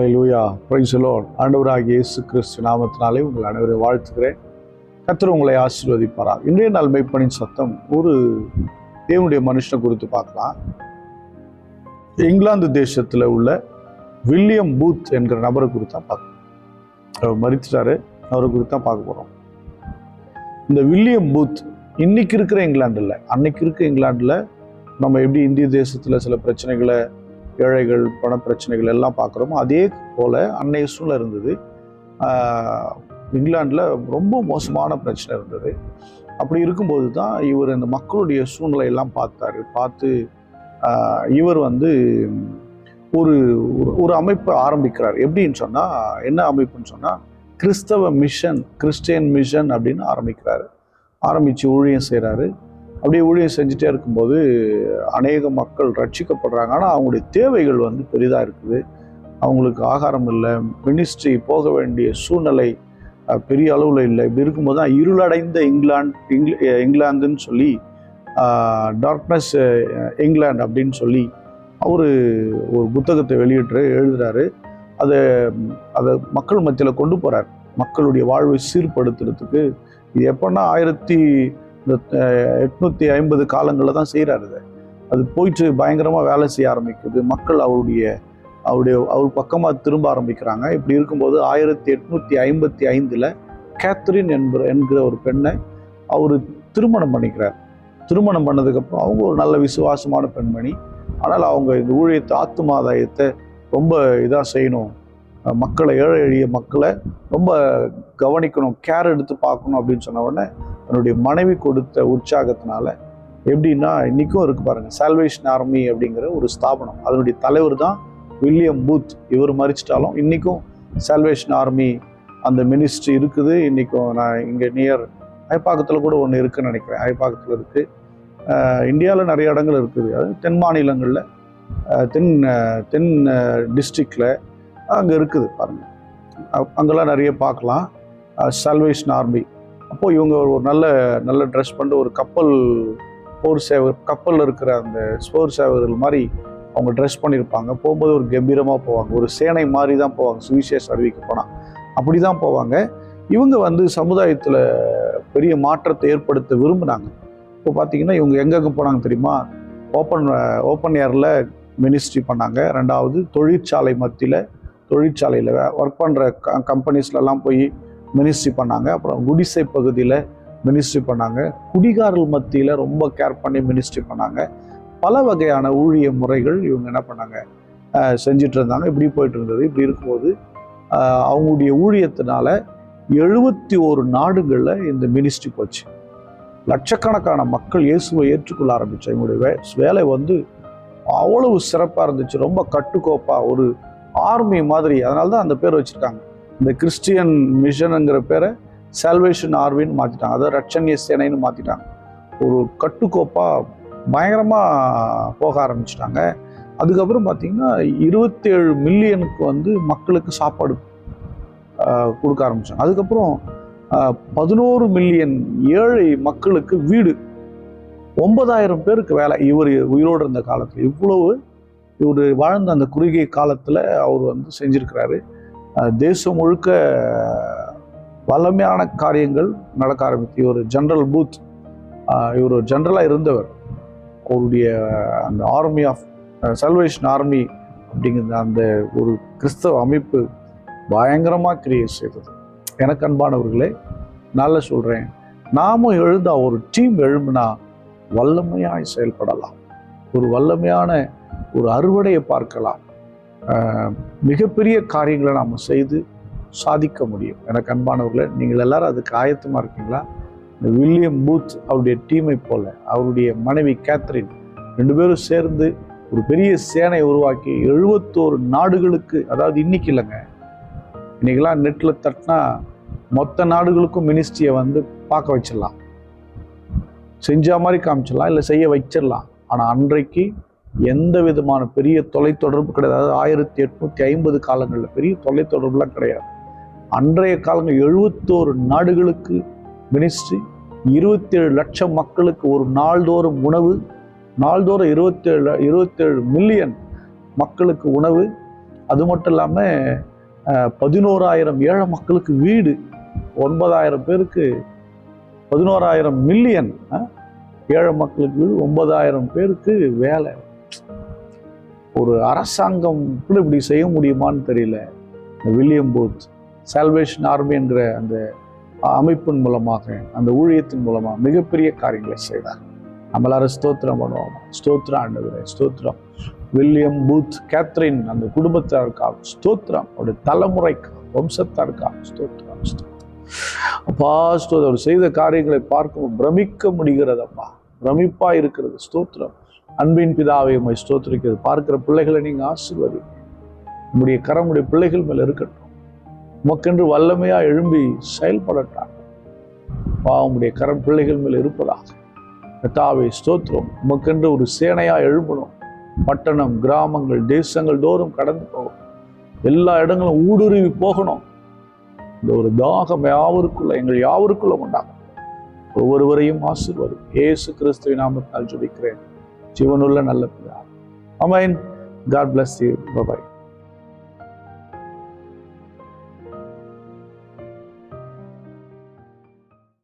Hallelujah, praise the Lord. ஆண்டவராகிய இயேசு கிறிஸ்து நாமத்தினாலே உங்கள் அனைவரையும் வாழ்த்துகிறேன். கர்த்தர் உங்களை ஆசீர்வதிப்பாராக. இன்றைய நாள் மெய்ப்பனின் சத்தம் ஒரு தேவனுடைய மனுஷனை குறித்து பார்க்கலாம். இங்கிலாந்து தேசத்தில் உள்ள வில்லியம் பூத் என்கிற நபரை குறித்து தான் பார்க்கணும். அவர் மரித்துட்டாரு, அவரை குறித்து தான் பார்க்க போகிறோம். இந்த வில்லியம் பூத் இன்னைக்கு இருக்கிற இங்கிலாந்து இல்லை, அன்னைக்கு இருக்க இங்கிலாண்டில் நம்ம எப்படி இந்திய தேசத்தில் சில பிரச்சனைகளை, ஏழைகள், பண பிரச்சனைகள் எல்லாம் பார்க்குறோமோ அதே போல் அன்னைய சூழ்நிலை இருந்தது. இங்கிலாண்டில் ரொம்ப மோசமான பிரச்சனை இருந்தது. அப்படி இருக்கும்போது தான் இவர் இந்த மக்களுடைய சூழ்நிலையெல்லாம் பார்த்து இவர் ஒரு ஒரு அமைப்பை ஆரம்பிக்கிறார். எப்படின்னு சொன்னால், என்ன அமைப்புன்னு சொன்னால் கிறிஸ்டியன் மிஷன் அப்படின்னு ஆரம்பித்து ஊழியம் செய்கிறாரு. அப்படியே ஊழியம் செஞ்சுட்டே இருக்கும்போது அநேக மக்கள் ரட்சிக்கப்படுறாங்க. ஆனால் அவங்களுடைய தேவைகள் பெரிதாக இருக்குது. அவங்களுக்கு ஆகாரம் இல்லை, மினிஸ்ட்ரி போக வேண்டிய சூழ்நிலை பெரிய அளவில் இல்லை. இப்படி இருக்கும்போது தான் இருளடைந்த இங்கிலாந்துன்னு சொல்லி, டார்க்னஸ் இங்கிலாந்து அப்படின்னு சொல்லி அவர் ஒரு புத்தகத்தை எழுதுகிறாரு. அதை மக்கள் மத்தியில் கொண்டு போகிறார், மக்களுடைய வாழ்வை சீர்படுத்துறதுக்கு. இது எப்போன்னா 1850 காலங்களில் தான் செய்கிறாரு. அது போயிட்டு பயங்கரமாக வேலை செய்ய ஆரம்பிக்குது. மக்கள் அவர் பக்கமாக திரும்ப ஆரம்பிக்கிறாங்க. இப்படி இருக்கும்போது 1855 கேத்ரின் என்கிற ஒரு பெண்ணை அவர் திருமணம் பண்ணிக்கிறார். திருமணம் பண்ணதுக்கப்புறம் அவங்க ஒரு நல்ல விசுவாசமான பெண்மணி. ஆனால் அவங்க இந்த ஊழியத்தை, ஆத்துமாதாயத்தை ரொம்ப இதாக செய்யணும், மக்களை, ஏழை எளிய மக்களை ரொம்ப கவனிக்கணும், கேர் எடுத்து பார்க்கணும் அப்படின்னு சொன்ன உடனே தன்னுடைய மனைவி கொடுத்த உற்சாகத்தினால, எப்படின்னா இன்றைக்கும் இருக்குது பாருங்கள், சால்வேஷன் ஆர்மி அப்படிங்கிற ஒரு ஸ்தாபனம். அதனுடைய தலைவர் தான் வில்லியம் பூத். இவர் மரிச்சிட்டாலும் இன்றைக்கும் சால்வேஷன் ஆர்மி அந்த மினிஸ்ட்ரி இருக்குது. இன்றைக்கும் நான் இங்கே நியர் ஐப்பாக்கத்தில் கூட ஒன்று இருக்குதுன்னு நினைக்கிறேன். ஐப்பாக்கத்தில் இருக்குது. இந்தியாவில் நிறைய இடங்கள் இருக்குது. அது தென் மாநிலங்களில், தென் டிஸ்ட்ரிக்டில் அங்கே இருக்குது பாருங்கள். அங்கெல்லாம் நிறைய பார்க்கலாம் சால்வேஷன் ஆர்மி. அப்போது இவங்க ஒரு நல்ல ட்ரெஸ் பண்ணிட்டு ஒரு கப்பலில் இருக்கிற அந்த போர் சேவகர்கள் மாதிரி அவங்க ட்ரெஸ் பண்ணியிருப்பாங்க. போகும்போது ஒரு கம்பீரமாக போவாங்க, ஒரு சேனை மாதிரி தான் போவாங்க. சுவிசேஷம் அறிவிக்க போனால் அப்படி தான் போவாங்க. இவங்க சமுதாயத்தில் பெரிய மாற்றத்தை ஏற்படுத்த விரும்பினாங்க. இப்போ பார்த்தீங்கன்னா இவங்க எங்கெங்கே போனாங்க தெரியுமா? ஓப்பன் ஏரில் மினிஸ்ட்ரி பண்ணாங்க. ரெண்டாவது தொழிற்சாலையில் ஒர்க் பண்ணுற கம்பெனிஸ்லலாம் போய் மினிஸ்ட்ரி பண்ணாங்க. அப்புறம் குடிசை பகுதியில் மினிஸ்ட்ரி பண்ணாங்க. குடிகாரர்கள் மத்தியில் ரொம்ப கேர் பண்ணி மினிஸ்ட்ரி பண்ணாங்க. பல வகையான ஊழிய முறைகள் இவங்க என்ன பண்ணாங்க, செஞ்சிட்டு இருந்தாங்க. இப்படி போயிட்டு இருந்தது. இப்படி இருக்கும்போது அவங்களுடைய ஊழியத்தினால 71 நாடுகளில் இந்த மினிஸ்ட்ரி போச்சு. லட்சக்கணக்கான மக்கள் இயேசுவை ஏற்றுக்கொள்ள ஆரம்பித்தாங்க. இவங்களுடைய வேலை அவ்வளவு சிறப்பாக இருந்துச்சு. ரொம்ப கட்டுக்கோப்பாக ஒரு ஆர்மி மாதிரி. அதனால தான் அந்த பேர் வச்சுருக்காங்க. இந்த கிறிஸ்டியன் மிஷனுங்கிற பேரை சால்வேஷன் ஆர்மின்னு மாற்றிட்டாங்க. அதை ரட்சணிய சேனைன்னு மாற்றிட்டாங்க. ஒரு கட்டுக்கோப்பாக பயங்கரமாக போக ஆரம்பிச்சிட்டாங்க. அதுக்கப்புறம் பார்த்திங்கன்னா 27 மில்லியனுக்கு மக்களுக்கு சாப்பாடு கொடுக்க ஆரம்பித்தாங்க. அதுக்கப்புறம் 11 மில்லியன் ஏழை மக்களுக்கு வீடு, 9,000 பேருக்கு வேலை. இவர் உயிரோடு இருந்த காலத்தில், இவர் வாழ்ந்த அந்த குறுகிய காலத்தில் அவர் செஞ்சிருக்கிறாரு. தேசம் முழுக்க வல்லமையான காரியங்கள் நடக்க ஆரம்பித்து. இவர் ஜெனரல் பூத், இவர் ஜெனரலாக இருந்தவர். அவருடைய அந்த ஆர்மி ஆஃப் சால்வேஷன் ஆர்மி அப்படிங்கிற அந்த ஒரு கிறிஸ்தவ அமைப்பு பயங்கரமாக கிரியேட் செய்தது. எனக்கு அன்பானவர்களே, நல்லா சொல்கிறேன், நாமும் எழுந்தா, ஒரு டீம் எழும்புனா வல்லமையாய் செயல்படலாம். ஒரு வல்லமையான ஒரு அறுவடையை பார்க்கலாம். மிகப்பெரிய காரியங்களை நாம் செய்து சாதிக்க முடியும். எனக்கு அன்பானவர்களே, நீங்கள் எல்லாரும் அதுக்கு ஆயத்தமாக இருக்கீங்களா? இந்த வில்லியம் பூத் அவருடைய டீமை போல அவருடைய மனைவி கேத்ரின் 2 பேரும் சேர்ந்து ஒரு பெரிய சேனை உருவாக்கி 71 நாடுகளுக்கு, அதாவது இன்னைக்கு இல்லைங்க, இன்னைக்கெல்லாம் நெட்டில் தட்டினா மொத்த நாடுகளுக்கும் மினிஸ்ட்ரியை பார்க்க வச்சிடலாம், செஞ்ச மாதிரி காமிச்சிடலாம், இல்லை செய்ய வச்சிடலாம். ஆனால் அன்றைக்கு எந்த விதமான பெரிய தொலைத்தொடர்பு கிடையாது. அதாவது 1850 காலங்களில் பெரிய தொலைத்தொடர்புலாம் கிடையாது. அன்றைய காலங்கள் 71 நாடுகளுக்கு மினிஸ்ட்ரி, 27 லட்சம் மக்களுக்கு ஒரு நாள்தோறும் உணவு, நாள்தோறும் 27 மில்லியன் மக்களுக்கு உணவு. அது மட்டும் இல்லாமல் 11,000 ஏழை மக்களுக்கு வீடு, 9,000 பேருக்கு 11,000 மில்லியன் ஏழை மக்களுக்கு வீடு, 9,000 பேருக்கு வேலை. ஒரு அரசாங்கம் கூட இப்படி செய்ய முடியுமான்னு தெரியல. வில்லியம் பூத் சால்வேஷன் ஆர்மி என்கிற அந்த அமைப்பின் மூலமாக, அந்த ஊழியத்தின் மூலமாக மிகப்பெரிய காரியங்களை செய்தார். நம்மளாரும் ஸ்தோத்திரம் பண்ணுவோம். ஸ்தோத்திரம் ஆண்டவரே, ஸ்தோத்திரம். வில்லியம் பூத் கேத்ரின் அந்த குடும்பத்தாருக்காக ஸ்தோத்திரம், அவருடைய தலைமுறைக்கு வம்சத்தாருக்காக ஸ்தோத்திரம். அப்பா ஸ்தோத்திரம். அவர் செய்த காரியங்களை பார்க்கும் பிரமிக்க முடிகிறதப்பா, பிரமிப்பா இருக்கிறது. ஸ்தோத்திரம். அன்பின் பிதாவை உம்மை ஸ்தோத்திரிக்கிறது. பார்க்கிற பிள்ளைகளை நீங்க ஆசீர்வதி. உம்முடைய கரம் உடைய பிள்ளைகள் மேல இருக்கட்டும். உமக்கென்று வல்லமையா எழும்பி செயல்படட்டாங்க. உம்முடைய கரம் பிள்ளைகள் மேல இருப்பதாக. கர்த்தாவே ஸ்தோத்திரம். உமக்கென்று ஒரு சேனையா எழும்பணும். பட்டணம், கிராமங்கள், தேசங்கள் தோறும் கடந்து போகணும். எல்லா இடங்களும் ஊடுருவி போகணும். இந்த ஒரு தாகம் யாவருக்குள்ள, எங்கள் யாவருக்குள்ள உண்டாகும். ஒவ்வொருவரையும் ஆசீர்வதி. இயேசு கிறிஸ்துவின் நாமத்தால் ஜெபிக்கிறேன், ஜீவனுள்ள நல்ல பிதாவே. ஆமென். God bless you. Bye bye.